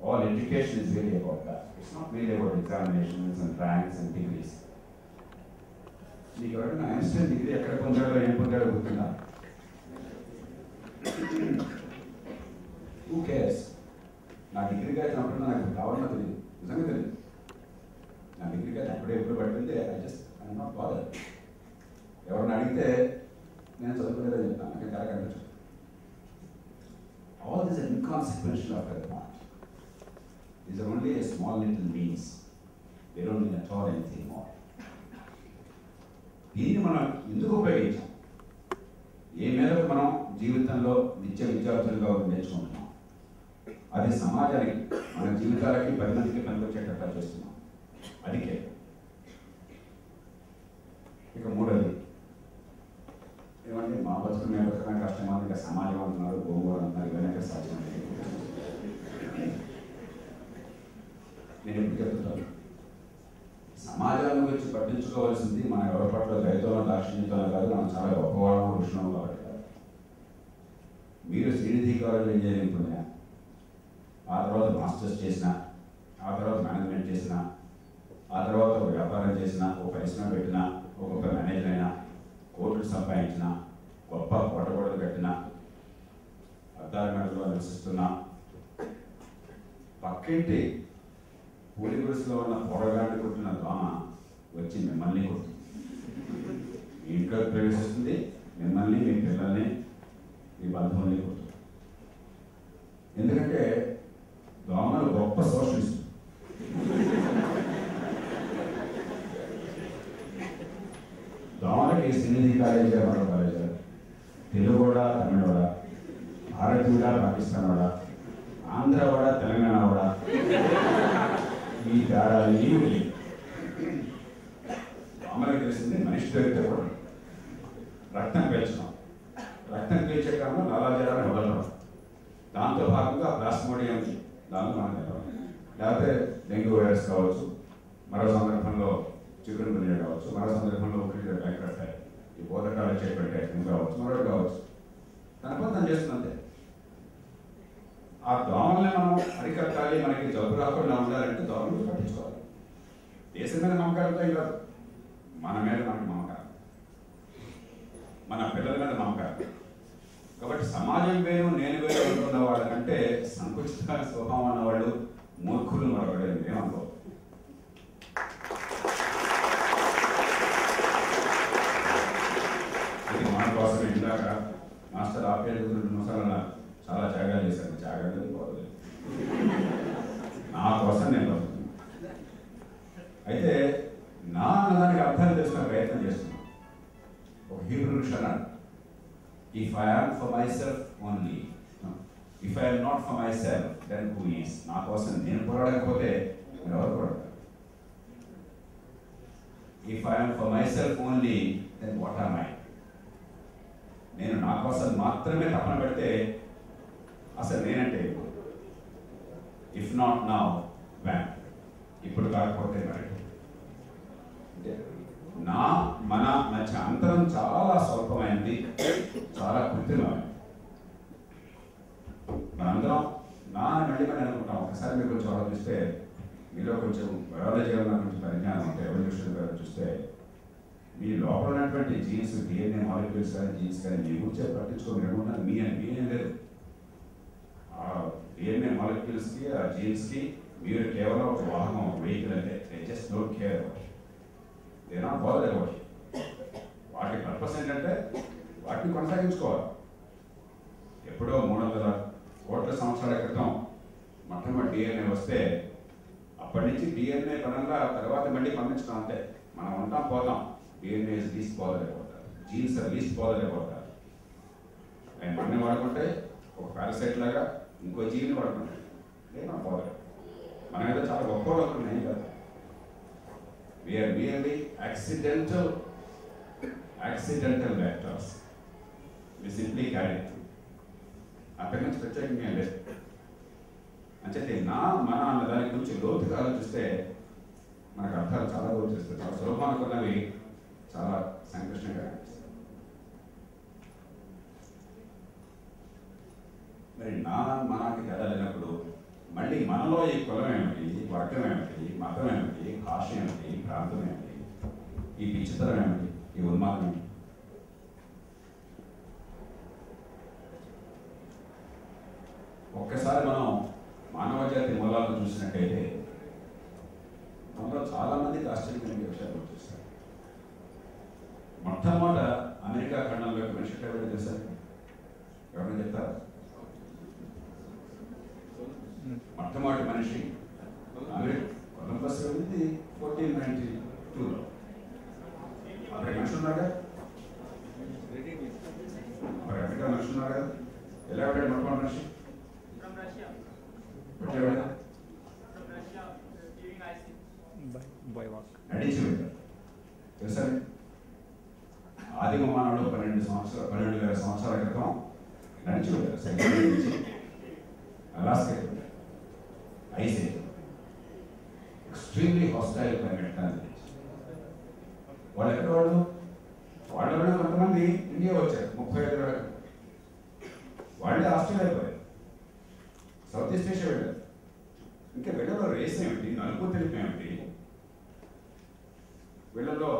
All education is really about that. It's not really about examinations and ranks and degrees. మీకు ఎవరైనా Einstein degree ఎక్కడ పొందాడో ఏం పొందాడో గుర్తుందా? Who cares? నా degree గారి అప్పుడు నాకు కావాలన్నా తెలియదు, నిజంగా తెలియదు. నా డిగ్రీ గారి అప్పుడే ఎప్పుడు పట్టింది ఐ నాట్ బాదర్. ఎవరిని అడిగితే నేను చదువుకోలేదని చెప్తాను, నాకు చాలా కనిపించదు. All this is inconsequential after the point. These are only a small little means. They don't mean at all anything more. దీన్ని మనం ఎందుకు ఉపయోగించాం? ఏ మేరకు మనం జీవితంలో నిత్య విద్యార్థులుగా నేర్చుకుంటున్నాం? అది సమాజానికి, మన జీవితాలకి 10 మందికి పనికొచ్చేటట్టు చేస్తున్నాం. అది ఇక మూడోది ఏమంటే మా బతుకు మేము బతుకమే కష్టమా, ఇంకా సమాజం అంటున్నారు, గోంగూర అంటున్నారు, ఇవన్నీ సాధ్యం. నేను ఎప్పుడు చెప్తున్నాను, సమాజాన్ని గురించి పట్టించుకోవాల్సింది మన ఎవరి పట్ల దయతోనో దాక్షిణ్యంతోనో కాదు, మనం చాలా గొప్పవాళ్ళము ఋషులం కాబట్టి కాదు. మీరు శ్రీనిధి కాలేజీలో ఇంజనీరింగ్ పొందినా, ఆ తర్వాత మాస్టర్స్ చేసిన, ఆ తర్వాత మేనేజ్మెంట్ చేసిన, ఆ తర్వాత ఒక వ్యాపారం చేసిన, ఒక పరిశ్రమ పెట్టిన, ఒక గొప్ప మేనేజర్ అయినా, కోట్లు సంపాదించిన, గొప్ప కోటగోడలు కట్టిన, అద్దాల మేడలో నివసిస్తున్నా, పక్కింటి పూలి గుడిసెలో ఉన్న పొరగాడి కొట్టిన దోమ వచ్చి మిమ్మల్ని కొడుతుంది. మీ ఇంట్లోకి ప్రవేశిస్తుంది, మిమ్మల్ని, మీ పిల్లల్ని, మీ బంధువుల్ని కొడుతుంది. ఎందుకంటే దోమలు గొప్ప సోషలిస్ట్. దోమలకి శ్రీనిధి కాలేజీ, మరో కాలేజీ, తెలుగువాడా, తమిళవాడా, భారతీయుడా, పాకిస్తాన్ వాడా, ఆంధ్రవాడా, తెలంగాణ వాడా, ఈ తేడా ఏమి లేదు. దోమలకు తెలిసింది మనిషి దొరికితే కూడా రక్తం పీల్చడం, రక్తం పీల్చే కారణం లాలాజలాన్ని వదలడం, దాంతో భాగంగా ప్లాస్మోడియం దాంట్లో మనం చెప్పాలి. లేకపోతే డెంగ్యూ వైరస్ కావచ్చు, మరో సందర్భంలో చికెన్ గున్యా కావచ్చు, మరో సందర్భంలో బ్యాంక్ ఈ బోధకాలు వచ్చేటువంటి కావచ్చు, మరొకటి కావచ్చు. దాని పని తను చేస్తుందంటే ఆ దోమల్ని మనం అరికట్టాలి, మనకి జబ్బు రాకుండా ఉండాలంటే దోమలు పట్టించుకోవాలి. దేశం మీద నమ్మకాలతో ఇలా మన మీద మనకి మమకారం, మన పిల్లల మీద మమకారం. కాబట్టి సమాజం వేరు నేను వేరు అనుకున్న వాళ్ళకంటే సంకుచిత స్వభావం అన్నవాళ్ళు మూర్ఖులు మరొకటి ఏమనుకో. ఇది మన కోసం ఇందాక మాస్టర్ ఆప్యాయత 2 నిమిషాలు చాలా త్యాగాలు చేశాను. త్యాగాలు పోలేదు, నా కోసం నేను బతుకుతున్నాను. అయితే నా అన్నదానికి అర్థం చేసుకునే ప్రయత్నం చేస్తున్నాను. ఒక హీబ్రూ ఋషి అన్నాడు, if I am for myself only, if I am not for myself, then who is? నా కోసం నేను పోరాడకపోతే ఎవరు పోరాడతారు? If I am for myself only, then what am I? నేను నా కోసం మాత్రమే తపన పెడితే అసలు నేనంటే ఇఫ్ నాట్ నౌ వెన్, ఇప్పుడు కాకపోతే మరి. నా మన మధ్య అంతరం చాలా స్వల్పమైనది, చాలా కృత్రిమమైనది. మనందరం నా మళ్ళీ మనం అనుకుంటాం. ఒకసారి మీరు కొంచెం ఆలోచిస్తే, మీలో కొంచెం బయాలజీ కొంచెం పరిజ్ఞానం ఉంటే, ఎవల్యూషన్ చూస్తే మీ లోపల ఉన్నటువంటి జీన్స్, డిఎన్ఏ మాలిక్యూల్స్ కానీ జీన్స్ కానీ మీ గురించి పట్టించుకోండి. అనుకుంటున్నారు మీ అని మీరేం లేదు. ఆ డిఎన్ఏ మాలిక్యూల్స్కి, ఆ జీన్స్కి మీరు కేవలం ఒక వాహనం, వెహికల్ అంటే they just don't care about it. They not bothered about it. వాటి పర్పస్ ఏంటంటే వాటిని కొనసాగించుకోవాలి. ఎప్పుడో 300 కోట్ల సంవత్సరాల క్రితం మొట్టమొదటి డిఎన్ఏ వస్తే అప్పటి నుంచి డిఎన్ఏ పరంగా తర్వాత మళ్ళీ పంపించడం అంతే. మనం ఉంటాం పోతాం. DNA least bothered about that, genes are least bothered about that. ఆయన మన్ని వాడుకుంటే ఒక పారాసైట్ లాగా ఇంకో జీవిని వాడుకుంటాయి, లేదా బాదర్డ్. మన మీద చాలా గొప్ప అవుతున్నాయి కదా. We are really accidental vectors. We simply carry it. అంతకు నుంచి ప్రత్యేకంగా లేదు. అంటే నా మన అన్న దాని గురించి లోతుగా ఆలోచిస్తే మనకు అర్థాలు చాలా గోచరిస్తాయి. చాలా సులభం అనుకున్నవి చాలా సంక్లిష్టంగా అనిపిస్తాయి. మరి నా మనకి తేడా లేనప్పుడు మళ్ళీ మనలో ఈ కులం ఏమిటి, వర్గం ఏమిటి, మతం ఏమిటి, భాష ఏమిటి, ప్రాంతం ఏమిటి, ఈ విచిత్రం ఏమిటి, ఈ ఉన్మాదం ఏమిటి? ఒక్కసారి మనం మానవ జాతి మూలాలను చూసినట్టయితే మనలో చాలా మందికి ఆశ్చర్యమైన విషయాలు వచ్చేస్తాయి. మొట్టమొదట అమెరికా ఖండంలో మనిషి ఎక్కడ చేశారు? ఎవరైనా చెప్తారా? మొట్టమొదటి మనిషి కొలంబస్ వెళ్ళింది 1492లో. అక్కడ మనిషి ఉన్నారా? మరి అమెరికా మనిషి ఉన్నారు కదా. ఎలా వెళ్ళాడు మొట్టమొదటి మనిషి? నడిచి వెళ్ళాడు. తెలుసా? ఆదిమ మానవుడు 12,000 సంవత్సరాల క్రితం నడిచి వెళ్ళారు. సైకిల్ నుంచి Alaska ice age, extremely hostile climate కానీ వాళ్ళు ఎక్కడ వాళ్ళలోనే కొంతమంది ఇండియా వచ్చారు. 35 వాళ్ళే ఆస్ట్రేలియా అయిపోయారు, సౌత్ ఈస్ట్ ఏషియా వెళ్ళారు. ఇంకా వీళ్ళలో రేస్ ఏమిటి, నలుపు తెలుపు ఏమిటి, వీళ్ళలో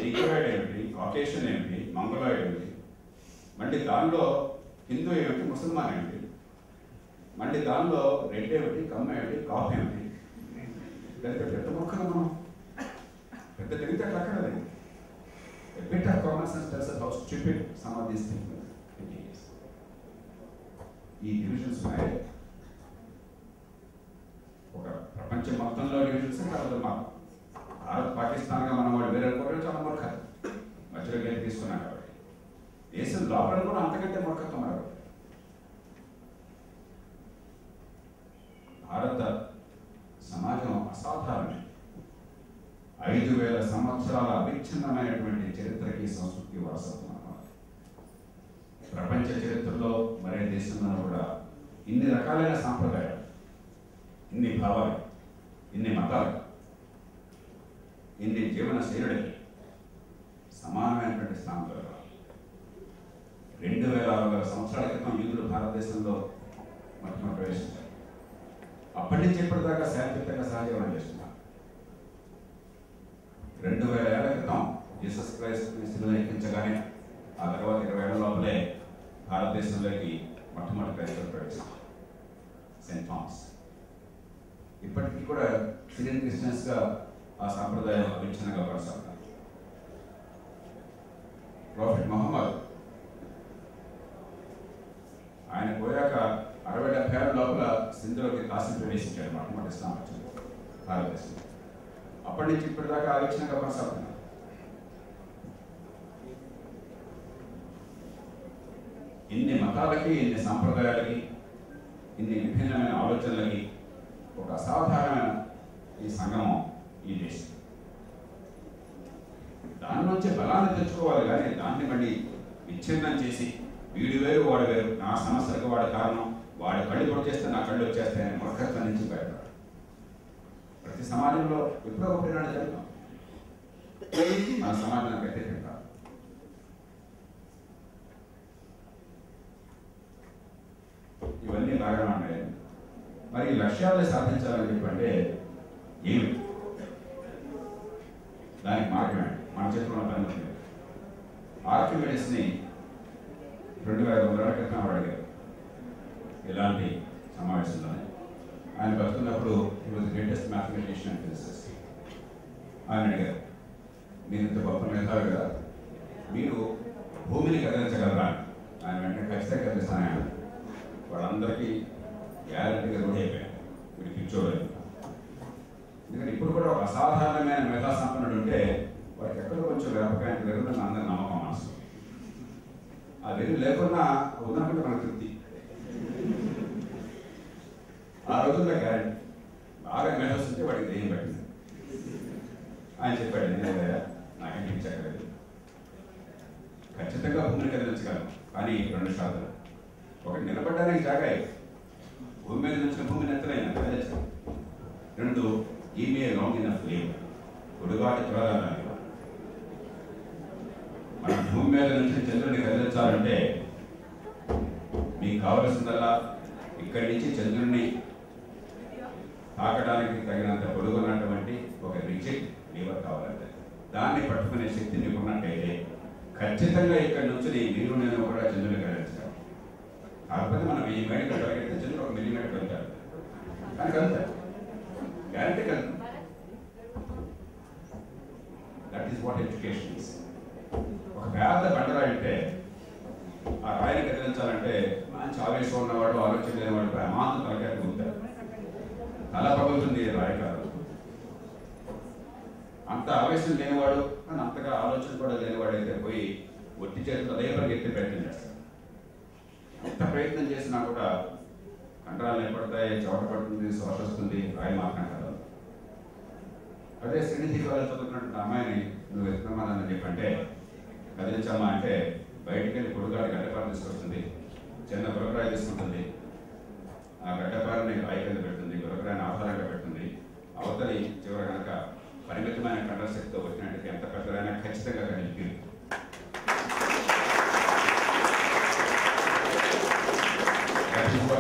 ఈక్వైడ్ ఏమిటి, కాకేషన్ ఏమిటి, మంగళాయిడ్ ఏమిటి, మళ్ళీ దానిలో హిందూ ఏమిటి, ముసల్మాన్ ఏమిటి, మళ్ళీ దానిలో రెడ్ ఏమిటి, కమ్మ ఏమిటి, కాఫ్ ఏమిటి. పెద్ద మొక్కలు మనం పెద్ద తెలివితే అట్లా అక్కడ లేదు. A bit of common sense tells us how stupid some of these things is. ఈ డివిజన్స్ ఉన్నాయి. ఒక ప్రపంచం మొత్తంలో డివిజన్స్ తర్వాత భారత్ పాకిస్తాన్గా మనం వాళ్ళు వేరే కూడా చాలా మూర్ఖత మధ్యలో గేట్ తీసుకున్నాం కాబట్టి దేశం లోపల కూడా అంతకంటే మూర్ఖత్వం మరొక. భారత సమాజం అసాధారణం. 5,000 సంవత్సరాల అవిచ్ఛిన్నమైనటువంటి చరిత్రకి సంస్కృతి వారసత్వం అన్నమాట. ప్రపంచ చరిత్రలో మరే దేశంలో కూడా ఇన్ని రకాలైన సాంప్రదాయాలు, ఇన్ని భావాలు, ఇన్ని మతాలు, ఇన్ని జీవన శైలులకి సమానమైనటువంటి స్థానంలో 2,600 సంవత్సరాల క్రితం యూదులు భారతదేశంలో మొట్టమొదటి ప్రవేశించారు. అప్పటి నుంచి ఇప్పటిదాకా శాంతియుతంగా సహజీవనం చేస్తున్నారు. 2,000 ఏళ్ల క్రితం జీసస్ క్రైస్ట్ని శిలువలో ఎక్కించగానే ఆ తర్వాత 20 ఏళ్ల లోపలే భారతదేశంలోకి మొట్టమొదటి క్రైస్తవులు ప్రవేశించారు, సెయింట్ థామస్. ఇప్పటికీ కూడా సిరియన్ క్రిస్టియన్స్గా ఆ సాంప్రదాయం అవిచ్ఛిన్నంగా కొనసాగుతారు. ప్రాఫెట్ మహమ్మద్ ఆయన పోయాక 60-70 ఏళ్ల లోపల సింధులోకి కాశీ ప్రవేశించాడు. మొట్టమొదటి ఇస్లాం వచ్చింది భారతదేశంలో. అప్పటి నుంచి ఇప్పటిదాకా ఆలోచనగా కొనసాగుతున్నారు. ఇన్ని మతాలకి, ఇన్ని సాంప్రదాయాలకి, ఇన్ని విభిన్నమైన ఆలోచనలకి ఒక అసాధారణమైన ఈ సంగమం ఈ దేశం. దాని నుంచి బలాన్ని తెచ్చుకోవాలి కానీ దాన్ని మళ్ళీ విచ్ఛిన్నం చేసి వీడు వేరు వాడు వేరు, నా సమస్యలకు వాడి కారణం, వాడి కళ్ళు పొడి చేస్తే నా కళ్ళు వచ్చేస్తాయని మూర్ఖత్వం నుంచి బయటపడాలి. ప్రతి సమాజంలో ఎప్పుడో ఒక పరిణామం జరుగుతాం. మన సమాజం వ్యతిరేకంగా ఇవన్నీ బాగా ఉన్నాయి. మరి ఈ లక్ష్యాలను సాధించాలని చెప్పంటే ఏమి, దానికి మార్గమే మన చేతిలో ఉన్న పని. ఆర్కిమిడిస్ని 2,500 ఏళ్ల క్రితం అడిగారు ఇలాంటి సమావేశంలోనే. ఆయన బతుకున్నప్పుడు he was the greatest mathematician and physicist. ఆయన అడిగారు, మీరు ఇంత గొప్ప మేధావి కదా, మీరు భూమిని కదిలించగలరా? ఆయన వెంటనే ఖచ్చితంగా కదిలిస్తాను. వాళ్ళందరికీ గ్యారెంటీగా రూఢి అయిపోయారు, వీడు పిచ్చోలేదు. ఎందుకంటే ఇప్పుడు కూడా ఒక అసాధారణమైన మేధా సంపన్నుడు ఉంటే వాడికి ఎక్కడో కొంచెం వ్యాపకానికి వెరుగుతుంది అందరి నమ్మకం మనసు. ఆ వెలుగు లేకున్నా ఉన్నప్పుడు మనకు తృప్తి. ఆ రోజుల్లో గ్యారెంటీ బాగా మేధస్ ఉంటే వాడికి దెయ్యం పట్టింది. ఆయన చెప్పాడు, నేనే నాకేం పిచ్చక్కలేదు, ఖచ్చితంగా భూమిని కదిలించగలను, కానీ 2 షరతులు. ఒకటి, నిలబడడానికి జాగా, భూమి మీద నుంచి భూమిని ఎత్తలైనా కదిలించాలి. 2, ఈమె లాంగ్ ఇనఫ్ లీవ్, పొడుగాటి త్వరదానాలు. మన భూమి మీద నుంచి చంద్రుడిని కదిలించాలంటే మీకు కావలసిందల్లా ఇక్కడి నుంచి చంద్రుడిని తాకడానికి తగినంత పొడుగున్నటువంటి ఒక రిజిడ్ లీవర్ కావాలంటే దాన్ని పట్టుకునే శక్తి మీకు ఉన్నట్టయితే ఖచ్చితంగా ఇక్కడి నుంచి మీరు నేను కూడా చంద్రుని కలిగించాం. కాకపోతే మనం 1000 మైళ్ళు కలిగితే చంద్రుడు 1 మిల్లీమీటర్ వెళ్తారు, కానీ కలుగుతారు, గ్యారంటీ కలుగుతారు. That is what education is. ఒక పెద్ద బండరాయి అంటే ఆ రాయిని కదిలించాలంటే మంచి ఆవేశం ఉన్నవాడు, ఆలోచన లేనివాడు ప్రమాదం తలకాయ ఉంటారు, తల పగులుతుంది రాయి కాదు. అంత ఆవేశం లేనివాడు కానీ అంతగా ఆలోచన కూడా లేనివాడు అయితే పోయి ఒట్టి చేతులు అదే పరిగెత్తి ప్రయత్నం చేస్తాడు. ఎంత ప్రయత్నం చేసినా కూడా కండరాలు ఏర్పడతాయి, చెమట పడుతుంది, శ్వాస వస్తుంది, రాయి మాత్రం కదా. అదే శ్రీనిధి కాలేజ్ చదువుతున్నటువంటి అమ్మాయిని నువ్వు ఎత్తుకోమని చెప్పంటే కదిలించమ్మా అంటే బయటికి వెళ్ళి పొడుగాడి గడ్డపార తీసుకొస్తుంది, చిన్న గురకరాయి తీసుకుంటుంది, ఆ గడ్డపారని రాయి కింద పెడుతుంది, గురకరాయిని ఆధారంగా పెడుతుంది. అవతలి చివర కనుక పరిమితమైన కండర శక్తితో వచ్చినట్టు ఎంత పెద్దదైనా ఖచ్చితంగా కనిపి.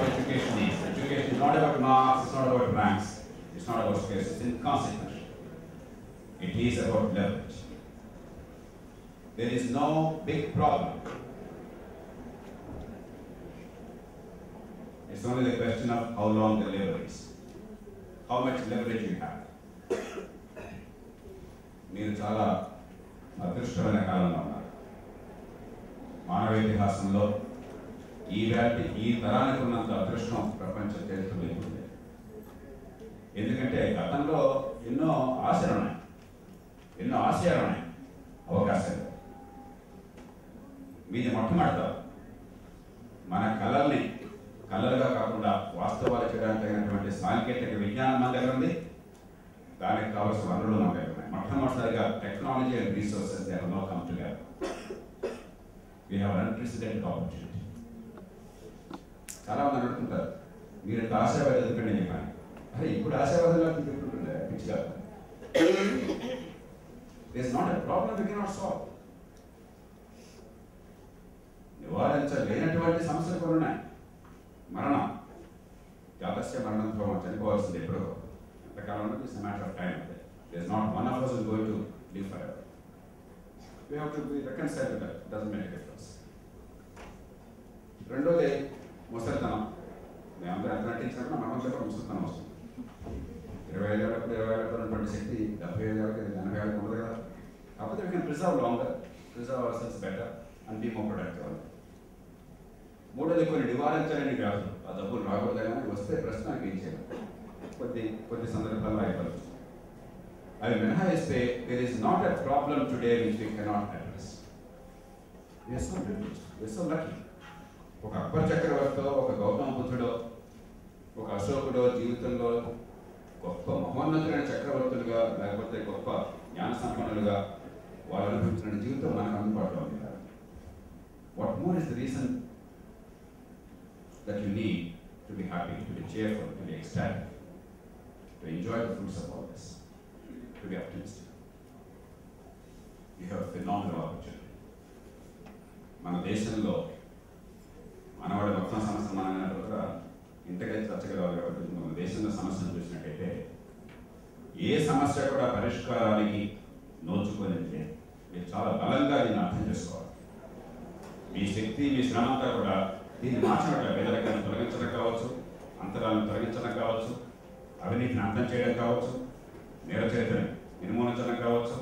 Education is. Education is not about marks, it's not about ranks, it's not about space, it's inconsequential. It is about leverage. There is no big problem. It's only the question of how long the lever is, how much leverage you have. మీరు చాలా అదృష్టమైన కాలంలో ఉన్నారు. మానవ ఇతిహాసంలో ఈ తరానికి ఉన్నంత అదృష్టం ప్రపంచ చరిత్రలో ఉంది. ఎందుకంటే గతంలో ఎన్నో ఆశలు ఉన్నాయి, ఎన్నో ఆశయాలు ఉన్నాయి, అవకాశాలు. మీది మొట్టమొదట మన కళలుగా కాకుండా వాస్తవాలు చేయడానికి తగినటువంటి సాంకేతిక విజ్ఞానం మన దగ్గర ఉంది, దానికి కావాల్సిన వనరులు మన దగ్గర ఉన్నాయి. మొట్టమొదటిసారిగా technology and resources they have now come together. We have unprecedented opportunity. చాలా మంది అడుగుతుంటారు మీరు ఎంత ఆశావాదం ఎందుకంటే నేను చెప్పాను. అరే ఇప్పుడు ఆశావాదంగా చెప్తుంటుండే పిచ్చిగా. This not a problem we cannot solve. నివారించలేనటువంటి సమస్యలు కొన్ని ఉన్నాయి. మరణం, జాతస్య మరణంతో చనిపోవాల్సింది ఎప్పుడో, ఎంతకాలంలో it's a matter of time. There is not one of us is going to live forever. We have to be reconciled with that. It doesn't make a difference. రెండోది ముసలితనం. మేమందరూ ఎంత నటించినప్పుడు మనకు కూడా ముసలితనం వస్తుంది. 25 ఏళ్ళప్పుడు 20 ఏళ్ళకు ఉన్నటువంటి శక్తి 75 ఏళ్ళకి 80 ఏళ్ళకి ఉండదు కదా. కాకపోతే we can preserve longer, preserve our cells better and be more productive. మూడోది కొన్ని నివారించాలని వ్యాధులు, ఆ డబ్బులు రాకూడదు కానీ వస్తే ప్రస్తుతానికి ఏం చేయాలి, కొద్ది సందర్భాల్లో అయిపోతుంది. అవి మినహాయిస్తే there is not a problem today which we cannot address. We are so privileged, we are so lucky. ఒక అక్బర్ చక్రవర్తితో, ఒక గౌతమ బుద్ధుడో, ఒక అశోకుడో జీవితంలో గొప్ప మహోన్నతులైన చక్రవర్తులుగా లేకపోతే గొప్ప జ్ఞాన సంపన్నులుగా వాళ్ళు అనుభవించిన జీవితం మనకు అందుబాటులో ఉంది. What more is the reason that you need to be happy, to be cheerful, to be ecstatic, to enjoy the fruits of all this, to be optimistic. You have a phenomenal opportunity. మన దేశంలో మనవాడి మొత్తం సమస్య మన కూడా ఇంతకైతే చచ్చగలవాలి కాబట్టి మన దేశంలో సమస్యను చూసినట్టయితే ఏ సమస్య కూడా పరిష్కారానికి నోచుకోనిదే. మీరు చాలా బలంగా దీన్ని అర్థం చేసుకోవాలి. మీ శక్తి, మీ శ్రమ అంతా కూడా దీన్ని మార్చడం, పేదరికాన్ని తొలగించడం కావచ్చు, అంతరాలను తొలగించడం కావచ్చు, అవినీతిని అర్థం చేయడం కావచ్చు, నిరచరితని నిర్మూలించడం కావచ్చు,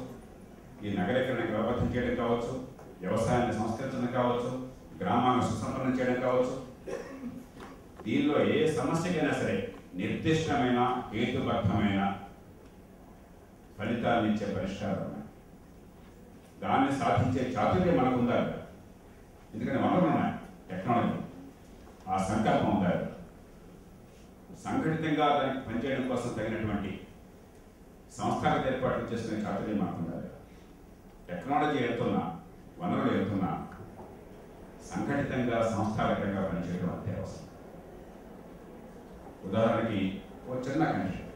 ఈ నగరీకరణకి ప్రభావితం చేయడం కావచ్చు, వ్యవసాయాన్ని సంస్కరించడం కావచ్చు, గ్రామాలను సుసంపన్నం చేయడం కావచ్చు. దీనిలో ఏ సమస్యకైనా సరే నిర్దిష్టమైన హేతుబద్ధమైన ఫలితాన్ని ఇచ్చే పరిష్కారం, దాన్ని సాధించే చాతుర్యం మనకు ఉండాలి. ఎందుకంటే వనరులు ఉన్నాయి, టెక్నాలజీ, ఆ సంకల్పం ఉండాలి. సంఘటితంగా దానికి పనిచేయడం కోసం తగినటువంటి సంస్థాగత ఏర్పాట్లు చేసుకునే చాతుర్యం మనకు ఉండాలి. టెక్నాలజీ వెళ్తున్నా, వనరులు వెళ్తున్నా, సంఘటితంగా సంస్థాగతంగా పనిచేయడం అంతే అవసరం. ఉదాహరణకి ఒక చిన్న కండిషన్,